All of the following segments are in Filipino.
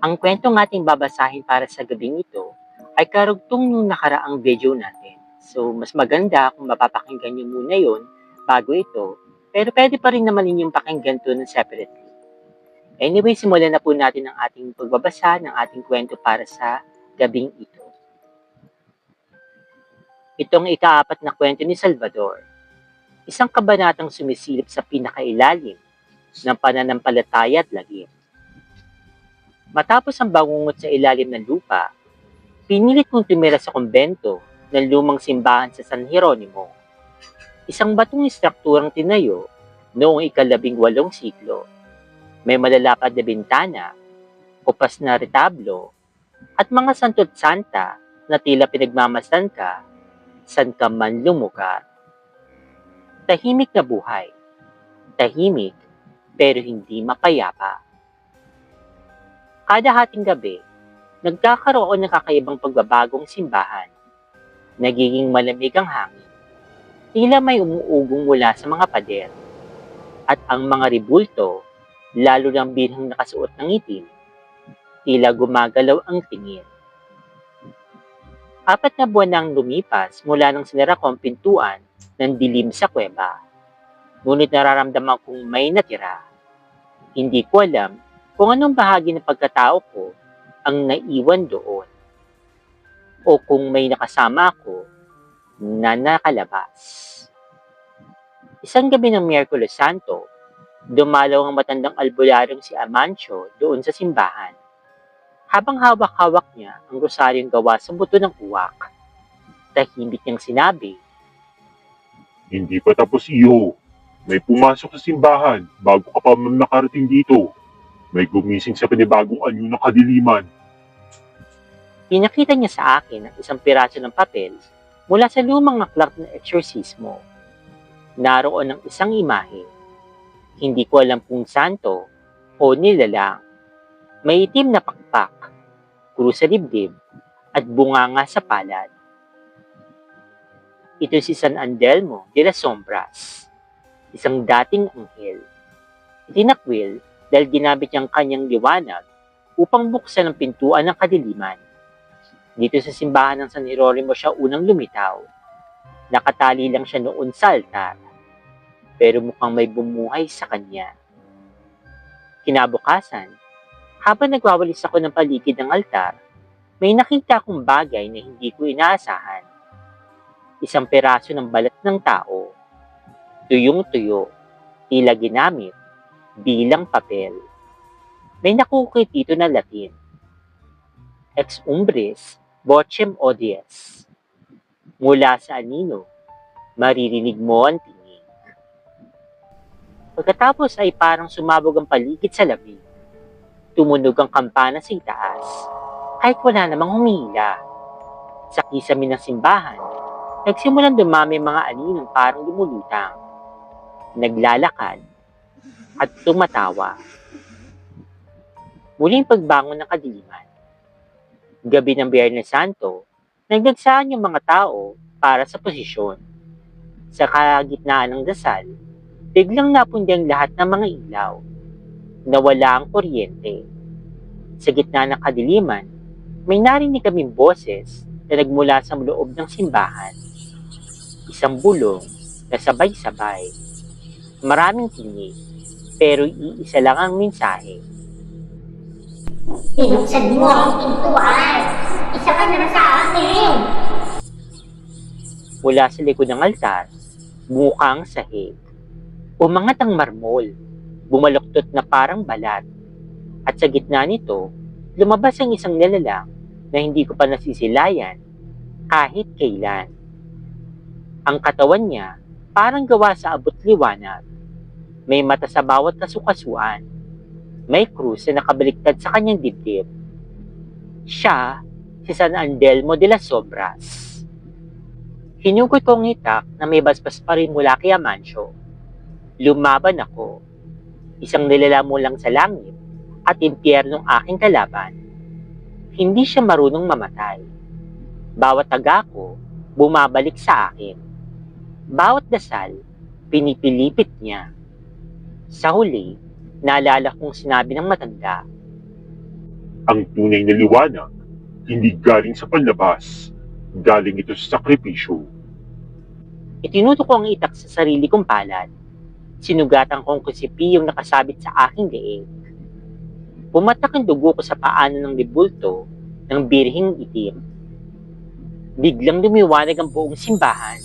Ang kwentong ating babasahin para sa gabing ito ay karugtong nung nakaraang video natin. So, mas maganda kung mapapakinggan nyo muna yon bago ito, pero pwede pa rin naman ninyong pakinggan to ng separately. Anyway, simulan na po natin ang ating pagbabasa ng ating kwento para sa gabing ito. Itong ikaapat na kwento ni Salvador, isang kabanatang sumisilip sa pinakailalim ng pananampalataya at lagim. Matapos ang bangungot sa ilalim ng lupa, pinilit kong tumira sa kumbento ng lumang simbahan sa San Jeronimo. Isang batong istrukturang tinayo noong ika-18 siglo. May malalapad na bintana, kupas na retablo, at mga santo't santa na tila pinagmamasdan ka saan ka man lumugar. Tahimik na buhay. Tahimik pero hindi mapayapa. Kada hating gabi, nagkakaroon ng kakaibang pagbabagong simbahan. Nagiging malamig ang hangin. Tila may umuugong mula sa mga pader. At ang mga ribulto, lalo ng binang nakasuot ng itim, tila gumagalaw ang tingin. 4 na buwan nang lumipas mula nang sinara ko ang pintuan ng dilim sa kuweba. Ngunit nararamdaman kong may natira. Hindi ko alam kung anong bahagi ng pagkatao ko ang naiwan doon. O kung may nakasama ako na nakalabas. Isang gabi ng Miyerkules Santo, dumalaw ang matandang albularyong si Amancio doon sa simbahan. Habang hawak-hawak niya ang rosaryong gawa sa buto ng uwak, tahimik niyang sinabi, "Hindi pa tapos, iho. May pumasok sa simbahan bago ka pa nakarating dito. May gumising sa panibagong anyo ng kadiliman." Pinakita niya sa akin ang isang piraso ng papel mula sa lumang aklat ng eksorsismo. Naroon ang isang imahe. Hindi ko alam kung santo o nilalang. May itim na pakpak, krus sa dibdib, at bunganga sa palad. Ito si San Andelmo de las Sombras, isang dating anghel. Itinakwil dahil ginamit niyang kanyang liwanag upang buksan ang pintuan ng kadiliman. Dito sa simbahan ng San Jeronimo siya unang lumitaw. Nakatali lang siya noon sa altar, pero mukhang may bumuhay sa kanya. Kinabukasan, habang nagwawalis ako ng paligid ng altar, may nakita akong bagay na hindi ko inaasahan. Isang peraso ng balat ng tao, tuyong-tuyo, tila ginamit bilang papel. May nakukit dito na Latin. Ex umbris vocem odies. Mula sa anino, maririnig mo ang tinig. Pagkatapos ay parang sumabog ang paligid sa lamig. Tumunog ang kampana sa itaas, kahit wala namang humihila. Sa kisame ng simbahan, nagsimulang dumami mga aninong parang lumulutang, naglalakad, at tumatawa. Muling pagbangon ng kadiliman. Gabi ng Biyernes Santo, nagdagsaan yung mga tao para sa posisyon. Sa kalagitnaan ng dasal, biglang napundi ang lahat ng mga ilaw. Nawala ang kuryente. Sa gitna ng kadiliman, may narinig kaming boses na nagmula sa loob ng simbahan. Isang bulong na sabay-sabay. Maraming tinig, pero iisa lang ang mensahe. Binuksan mo ang pintuan! Isa ka na sa akin! Mula sa likod ng altar, bumukang sahig. Umangat ang marmol, bumaluktot na parang balat. At sa gitna nito, lumabas ang isang nilalang na hindi ko pa nasisilayan kahit kailan. Ang katawan niya parang gawa sa abot liwanag. May mata sa bawat kasukasuan. May krus na nakabaliktad sa kanyang dibdib. Siya, si San Andelmo de las Sombras. Hinugot ko ang itak na may basbas pa rin mula kay Amancio. Lumaban ako. Isang nilalamo lang sa langit at impyernong aking kalaban. Hindi siya marunong mamatay. Bawat taga ko, bumabalik sa akin. Bawat dasal, pinipilipit niya. Sa huli, naalala kong sinabi ng matanda, Ang tunay na liwanag, hindi galing sa panlabas, galing ito sa sakripisyo. Itinuto ko ang itak sa sarili kong palad. Sinugatan kong kusipiyong nakasabit sa aking leeg. Pumatak ang dugo ko sa paano ng libulto ng birhing itim. Biglang lumiwanag ang buong simbahan.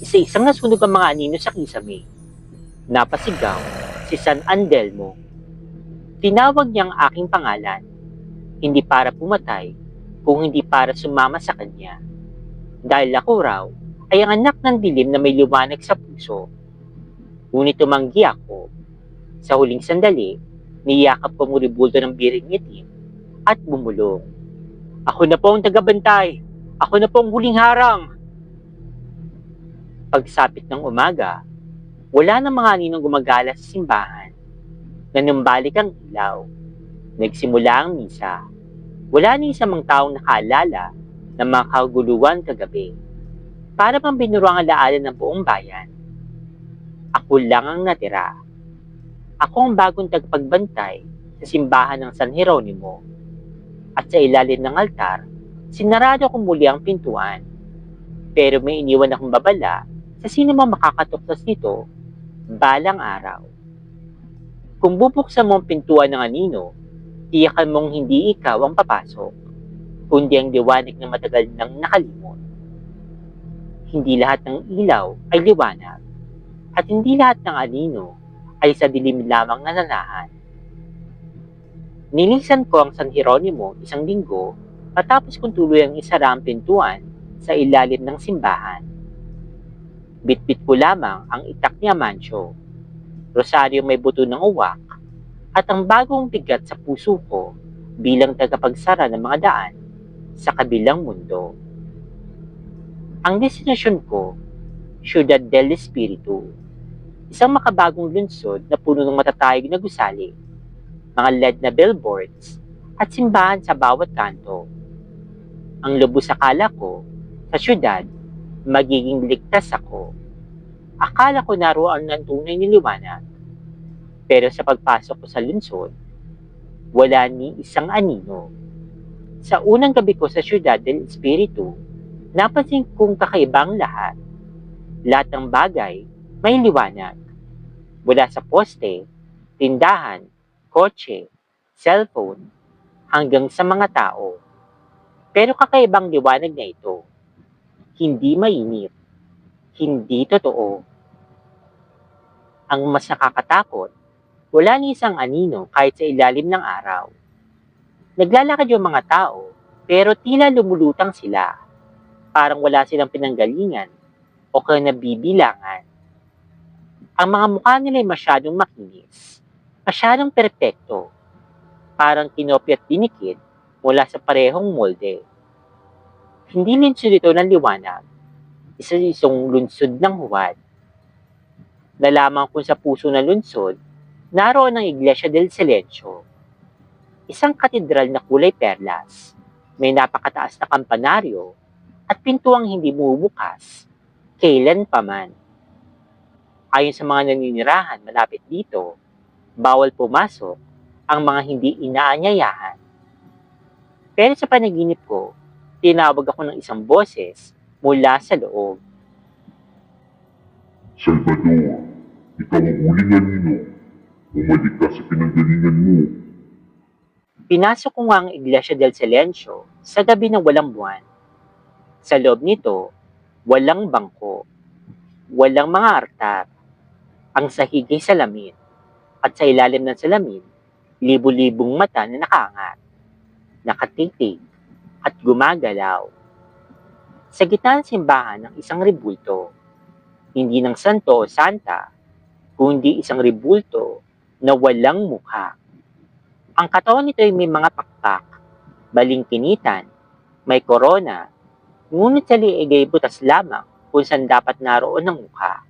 Isa-isang nasunog ang mga anino sa kisame. Napasigaw si San Andelmo. Tinawag niya ang aking pangalan, hindi para pumatay, kung hindi para sumama sa kanya. Dahil ako raw ay ang anak ng dilim na may liwanag sa puso. Ngunit tumanggi ako. Sa huling sandali, niyakap ko ang ribulto ng birhing itim at bumulong. Ako na po ang tagabantay! Ako na po ang huling harang! Pagsapit ng umaga, wala na mga aninong gumagala sa simbahan. Nanumbalik ang ilaw. Nagsimula ang misa. Wala ni isang mang taong nakaalala ng mga kaguluhan kagabi. Para bang binuruang alaalan ng buong bayan. Ako lang ang natira. Ako ang bagong tagapagbantay sa simbahan ng San Jeronimo. At sa ilalim ng altar, sinarado ko muli ang pintuan. Pero may iniwan akong babala sa sino man makakatuklas nito balang araw. Kung bubuksan mo ang pintuan ng anino, tiyakan mong hindi ikaw ang papasok, kundi ang liwanag na matagal nang nakalimot. Hindi lahat ng ilaw ay liwanag, at hindi lahat ng anino ay sa dilim lamang nananahan. Nilisan ko ang San Jeronimo isang linggo matapos kong tuluyang isara ang pintuan sa ilalim ng simbahan. Bitbit ko lamang ang itak ni Amancio, rosaryo may buto ng uwak, at ang bagong bigat sa puso ko bilang tagapagsara ng mga daan sa kabilang mundo. Ang destinasyon ko, Ciudad del Espiritu, isang makabagong lungsod na puno ng matatayog na gusali, mga LED na billboards, at simbahan sa bawat kanto. Ang lubos akala ko, sa syudad, magiging ligtas ako. Akala ko naroon ng tunay na liwanag, pero sa pagpasok ko sa lungsod, wala ni isang anino. Sa unang gabi ko sa Ciudad del Espiritu, napansin kong kakaibang lahat. Lahat ng bagay may liwanag. Mula sa poste, tindahan, kotse, cellphone, hanggang sa mga tao. Pero kakaibang liwanag na ito, hindi mainit, hindi totoo. Ang mas nakakatakot, wala ni isang anino kahit sa ilalim ng araw. Naglalakad yung mga tao, pero tila lumulutang sila. Parang wala silang pinanggalingan o kanabibilangan. Ang mga mukha nila ay masyadong makinis, masyadong perpekto, parang kinopya at dinikit mula sa parehong molde. Hindi lungsod ito ng liwanag, isa-isang lungsod ng huwad. Nalaman ko sa puso ng lungsod, naroon ang Iglesia del Silencio, isang katedral na kulay perlas, may napakataas na kampanaryo at pintuang hindi bumubukas, kailan pa man. Ayon sa mga naninirahan malapit dito, bawal pumasok ang mga hindi inaanyayahan. Pero sa panaginip ko, tinawag ako ng isang boses mula sa loob. Salvador, ikaw ang huling anino. Bumalik ka sa pinanggalingan mo. Pinasok ko nga ang Iglesia del Silencio sa gabi ng walang buwan. Sa loob nito, walang bangko, walang mga altar, ang sahig ay salamin, at sa ilalim ng salamin, libu-libong mata na nakaangat, nakatitig, at gumagalaw. Sa gitna ng simbahan ng isang ribulto, hindi ng santo o santa, kundi isang ribulto na walang mukha. Ang katawan nito ay may mga pakpak, balingkinitan, may korona, ngunit sa liig ay butas lamang kung saan dapat naroon ang mukha.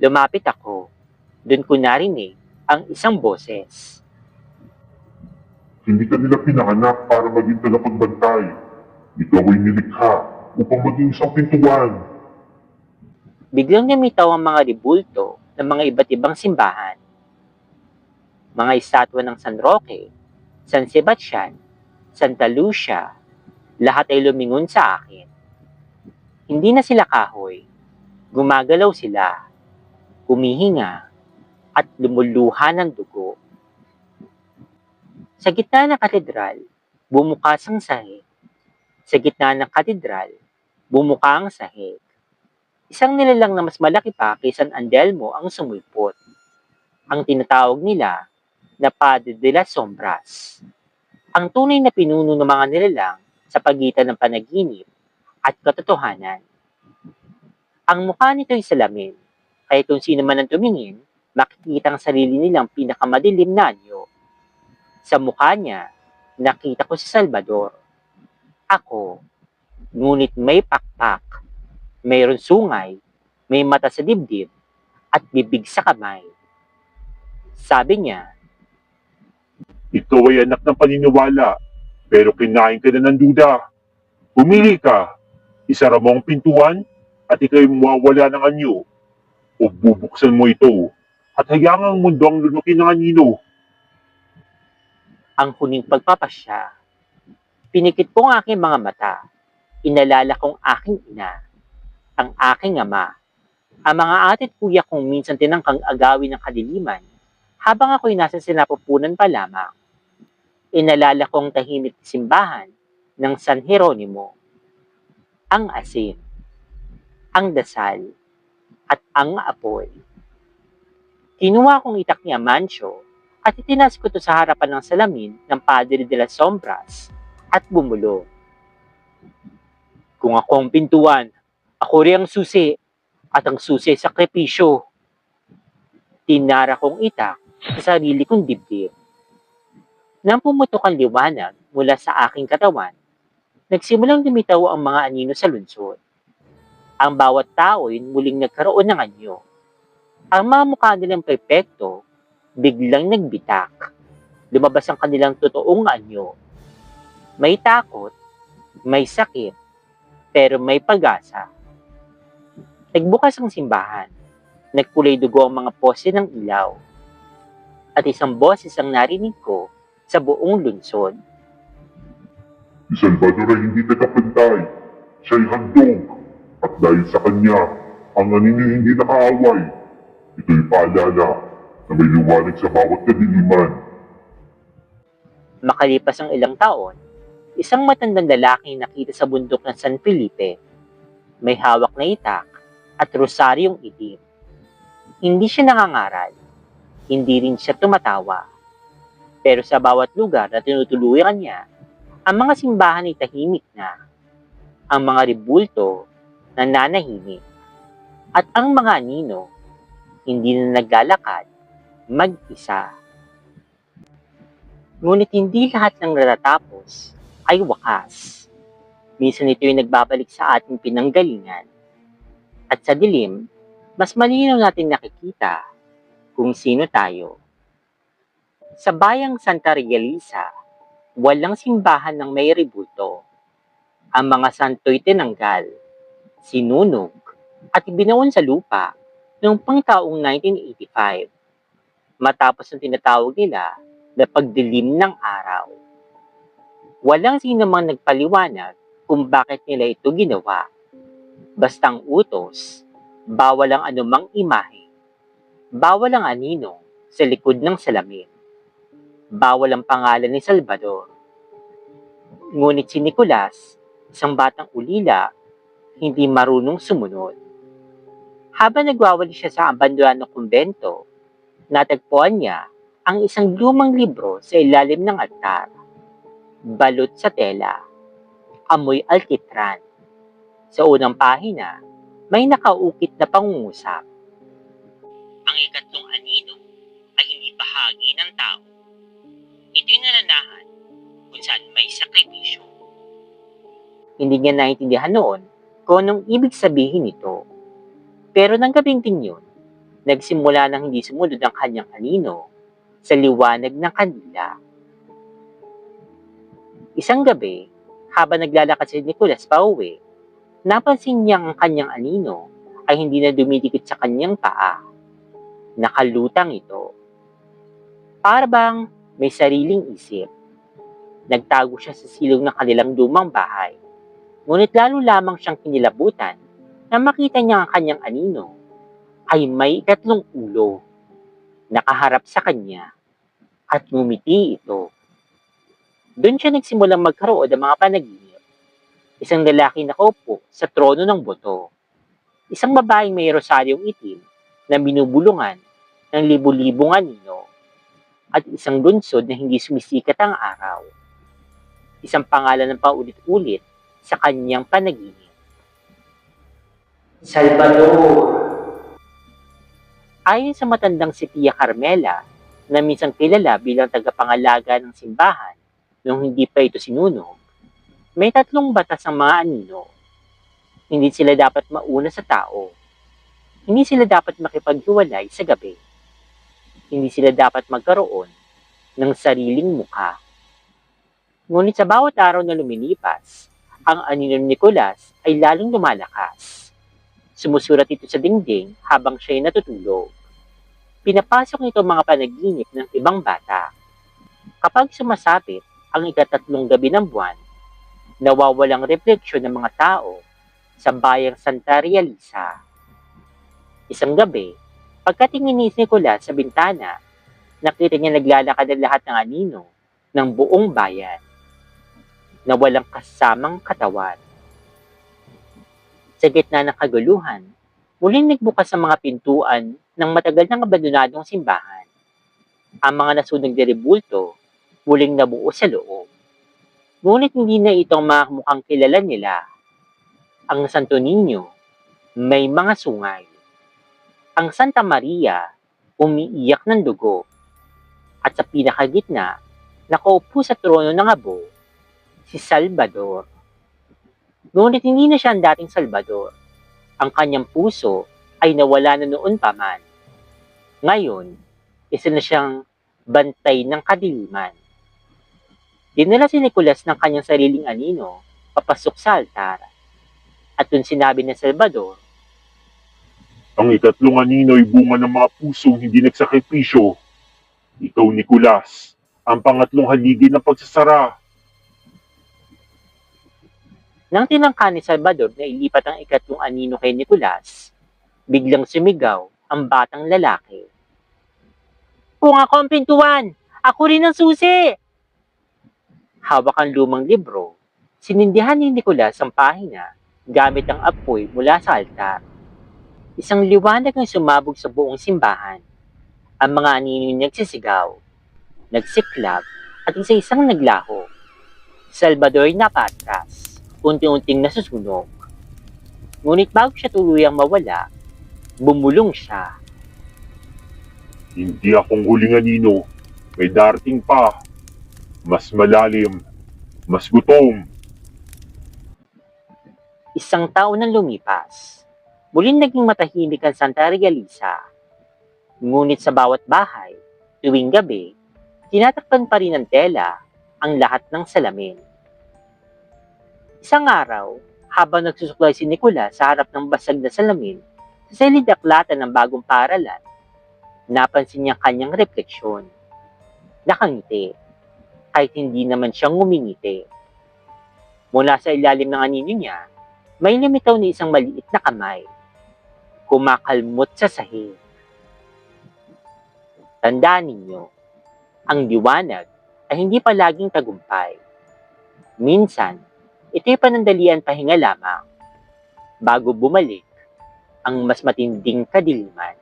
Lumapit ako, doon ko narinig ang isang boses. Hindi ka nila pinanganak para maging tagapagbantay. Ikaw ay nilikha upang maging isang pintuan. Biglang namitaw ang mga ribulto ng mga iba't ibang simbahan. Mga estatwa ng San Roque, San Sebastian, Santa Lucia, lahat ay lumingon sa akin. Hindi na sila kahoy. Gumagalaw sila, humihinga, at lumuluha ng dugo. Sa gitna ng katedral, bumukas ang sahig. Sa gitna ng katedral, bumuka ang sahig. Isang nilalang na mas malaki pa kay San Andelmo ang sumulpot. Ang tinatawag nila na Padre de las Sombras. Ang tunay na pinuno ng mga nilalang sa pagitan ng panaginip at katotohanan. Ang mukha nito ay salamin, kaya kung sino man ang tumingin, makikita ang sarili nilang pinakamadilim na anyo. Sa mukha niya, nakita ko si Salvador. Ako, ngunit may pakpak, mayroon sungay, may mata sa dibdib, at bibig sa kamay. Sabi niya, Ikaw ay anak ng paniniwala, pero kinain ka na ng duda. Pumili ka, isara mo ang pintuan, at ikaw'y mawawala ng anyo. O bubuksan mo ito, at hayaan ang mundo ang lunukin ng anino. ang huling pagpapasya. Pinikit ko ang aking mga mata. Inalala kong aking ina, ang aking ama, ang mga ate at kuya kong minsan tinangkang agawin ng kadiliman habang ako'y nasa sinapupunan pa lamang. Inalala kong tahimik na simbahan ng San Jeronimo, ang asin, ang dasal, at ang apoy. Kinuha kong itak ni Amancio at itinas ko ito sa harapan ng salamin ng Padre de las Sombras at bumulong. Kung ako ang pintuan, ako rin ang susi, at ang susi ay sakripisyo. Tinara kong itak sa sarili kong dibdib. Nang pumutok ang liwanag mula sa aking katawan, nagsimulang lumitaw ang mga anino sa lungsod. Ang bawat tao ay muling nagkaroon ng anyo. Ang mga mukha nilang perpekto, biglang nagbitak. Lumabas ang kanilang totoong anyo. May takot, may sakit, pero may pag-asa. Nagbukas ang simbahan. Nagkulay dugo ang mga pose ng ilaw. At isang boses ang narinig ko sa buong lungsod. Si Salvador ay hindi tagapantay. Siya'y handog. At dahil sa kanya, ang anino hindi nakaaway. Ito'y paalala na may liwanag sa bawat kadiliman. Makalipas ang ilang taon, isang matandang lalaki nakita sa bundok ng San Felipe. May hawak na itak at rosaryong itim. Hindi siya nangangaral. Hindi rin siya tumatawa. Pero sa bawat lugar na tinutuluyan niya, ang mga simbahan ay tahimik na. Ang mga ribulto nananahimik. At ang mga anino hindi na naglalakad mag-isa. Ngunit hindi lahat ng natatapos ay wakas. Minsan ito'y nagbabalik sa ating pinanggalingan. At sa dilim, mas malinaw natin nakikita kung sino tayo. Sa bayang Santa Regalisa, walang simbahan ng may ribulto. Ang mga santo'y tinanggal, sinunog, at ibinaon sa lupa noong pangtaong 1985, matapos ang tinatawag nila na pagdilim ng araw. Walang sino mang nagpaliwanag kung bakit nila ito ginawa. Bastang utos, bawal ang anumang imahe, bawal ang anino sa likod ng salamin, bawal ang pangalan ni Salvador. Ngunit si Nicolas, isang batang ulila, hindi marunong sumunod. Habang nagwawali siya sa abandonadong kumbento, natagpuan niya ang isang lumang libro sa ilalim ng altar. Balot sa tela, amoy alkitran. Sa unang pahina, may nakaukit na pangungusap. Ang ikatlong anino ay hindi bahagi ng tao. Ito'y nananahan kung saan may sakripisyo. Hindi niya naintindihan noon kung anong ibig sabihin nito. Pero nang gabing din yun, nagsimula nang hindi sumunod ang kanyang anino sa liwanag ng kandila. Isang gabi, habang naglalakad si Nicolas pauwi, napansin niya ang kanyang anino ay hindi na dumidikit sa kanyang paa. Nakalutang ito. Para bang may sariling isip. Nagtago siya sa silong ng kanilang lumang bahay. Ngunit lalo lamang siyang kinilabutan na makita niya ang kanyang anino ay may 3 ulo. Nakaharap sa kanya at ngumiti ito. Doon siya nagsimulang magkaroon ng mga panaginip. Isang lalaki nakaupo sa trono ng buto. Isang babaeng may rosaryong itim na binubulungan ng libu-libong anino at isang lunsod na hindi sumisikat ang araw. Isang pangalan ng paulit-ulit sa kanyang panaginip. Salvador! Ayon sa matandang si Tia Carmela, na minsan kilala bilang tagapangalaga ng simbahan nung hindi pa ito sinunog, may 3 batas ang mga anino. Hindi sila dapat mauna sa tao. Hindi sila dapat makipaghiwalay sa gabi. Hindi sila dapat magkaroon ng sariling mukha. Ngunit sa bawat araw na lumilipas, ang anino ni Nicolas ay lalong lumalakas. Sumusurat ito sa dingding habang siya'y natutulog. Pinapasok nito mga panaginip ng ibang bata. Kapag sumasapit ang ika-3 gabi ng buwan, nawawalang refleksyon ng mga tao sa bayang Santa Realisa. Isang gabi, pagkatingin ni Nicolas sa bintana, nakita niya naglalakad ang lahat ng anino ng buong bayan na walang kasamang katawan. Sa gitna ng kaguluhan, muling nagbukas ang mga pintuan ng matagal nang abandonadong simbahan. Ang mga nasunog na rebulto muling nabuo sa loob. Ngunit hindi na itong mga mukhang kilala nila. Ang Santo Niño may mga sungay. Ang Santa Maria umiiyak ng dugo. At sa pinakagitna, nakaupo sa trono ng abo, si Salvador. Ngunit hindi na siya ang dating Salvador. Ang kanyang puso ay nawala na noon pa man. Ngayon, isa na siyang bantay ng kadiliman. Dinala si Nicolas ng kanyang sariling anino papasok sa altar. At dun sinabi ng Salvador, Ang ika-3 anino ay bunga ng mga pusong hindi nagsakripisyo. Ikaw, Nicolas, ang pangatlong haligi ng pagsasara. nang tinangka ni Salvador na ilipat ang ika-3 anino kay Nicolas, biglang sumigaw ang batang lalaki. Kung ako ang pintuan, ako rin ang susi! Hawak ang lumang libro, sinindihan ni Nicolas ang pahina gamit ang apoy mula sa altar. Isang liwanag ang sumabog sa buong simbahan. Ang mga anino nagsisigaw, nagsiklab at isa-isang naglaho. Salvador napatras. Unti-unting nasusunog. Ngunit bago siya tuluyang mawala, bumulong siya. Hindi akong huling anino. May darating pa. Mas malalim. Mas gutom. Isang taon nang lumipas. Muling naging matahimik ang Santa Realisa. Ngunit sa bawat bahay, tuwing gabi, tinatakpan pa rin ng tela ang lahat ng salamin. Isang araw, habang nagsusuklay si Nicolas sa harap ng basag na salamin sa salidaklatan ng bagong paaralan, napansin niya kanyang refleksyon. Nakangiti, kahit hindi naman siyang ngumingiti. Mula sa ilalim ng anino niya, may lumitaw na isang maliit na kamay. Kumakalmot sa sahig. Tandaan ninyo, ang liwanag ay hindi palaging tagumpay. Minsan, ito'y panandalian pahinga lamang bago bumalik ang mas matinding kadiliman.